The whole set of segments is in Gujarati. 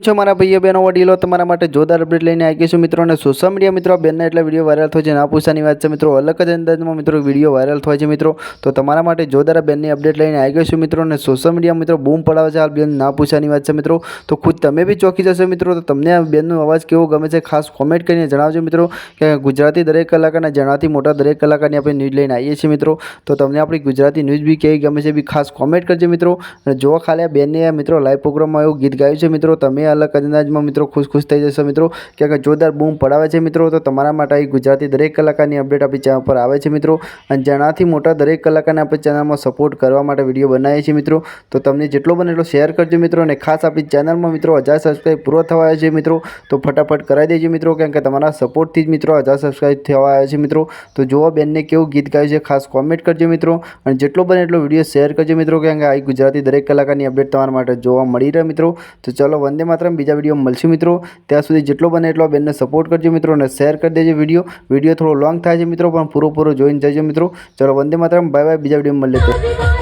છો મારા ભાઈઓ બહેનો વડીલો તમારા માટે જોરદાર અપડેટ લઈને આવી ગઈ છું મિત્રો અને સોશિયલ મીડિયા મિત્રો બેનના એટલા વિડીયો વાયરલ થાય છે ના પૂછવાની વાત છે મિત્રો અલગ જ અંદાજમાં મિત્રો વિડીયો વાયરલ થાય છે મિત્રો તો તમારા માટે જોરદાર બેનની અપડેટ લઈને આવી ગઈ છું મિત્રો અને સોશિયલ મીડિયા મિત્રો બૂમ પડાવે છે હાલ બેન ના પૂછવાની વાત છે મિત્રો તો ખુદ તમે બી ચોંકી જશો મિત્રો તો તમને આ બેનનો અવાજ કેવો ગમે છે ખાસ કોમેન્ટ કરીને જણાવજો મિત્રો કે ગુજરાતી દરેક કલાકારના જણાવથી મોટા દરેક કલાકારની આપણે ન્યૂઝ લઈને આવીએ છીએ મિત્રો તો તમને આપણી ગુજરાતી ન્યૂઝ બી કેવી ગમે છે બી ખાસ કોમેન્ટ કરજો મિત્રો અને જો ખાલી આ બેનને મિત્રો લાઈવ પ્રોગ્રામમાં એવું ગીત ગાયું છે મિત્રો તમે अलग अंदाजમાં મિત્રો ખુશ થઈ જશો મિત્રો કે જોરદાર બૂમ પડાવે છે મિત્રો તો તમારા માટે આ ગુજરાતી દરેક કલાકારની અપડેટ આપણી ચેનલ પર આવે છે મિત્રો અને જેનાથી મોટા દરેક કલાકારને આપણી ચેનલમાં સપોર્ટ કરવા માટે વિડીયો બનાવીએ છીએ મિત્રો તો તમને જેટલો બને એટલો શેર કરજો મિત્રો અને ખાસ આપણી ચેનલમાં મિત્રો 1000 સબસ્ક્રાઇબ પૂરો થવા આવ્યો છે મિત્રો તો ફટાફટ કરાવી દેજો મિત્રો કારણ કે તમારા સપોર્ટથી જ મિત્રો 1000 સબસ્ક્રાઇબ થવા આવ્યા છે મિત્રો તો જોવા બેનને કેવું ગીત ગાયું છે ખાસ કોમેન્ટ કરજો મિત્રો અને જેટલો બને એટલો વિડીયો શેર કરજો મિત્રો કારણ કે આ ગુજરાતી દરેક કલાકારની અપડેટ તમારા માટે જોવા મળી રહે મિત્રો તો ચલો વંદે માતરમ બીજા વિડીયો મળશું મિત્રો ત્યાં સુધી જેટલો બને એટલો બેનને સપોર્ટ કરજો મિત્રો અને શેર કરી દેજો વિડીયો થોડો લોંગ થાય છે મિત્રો પણ પૂરો જોઈને જજો મિત્રો ચલો વંદે માતરમ બાય બાય બીજા વિડીયો મળીએ તો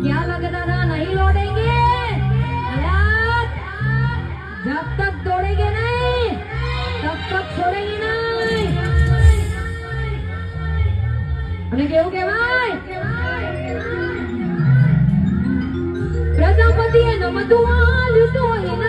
क्या लगता था नहीं लौटेंगे जब तक दौड़ेंगे नहीं तब तक छोड़ेंगे नहीं અને કેવું કહેવાય પ્રજાપતિએ નમતું આલ્યું તો એના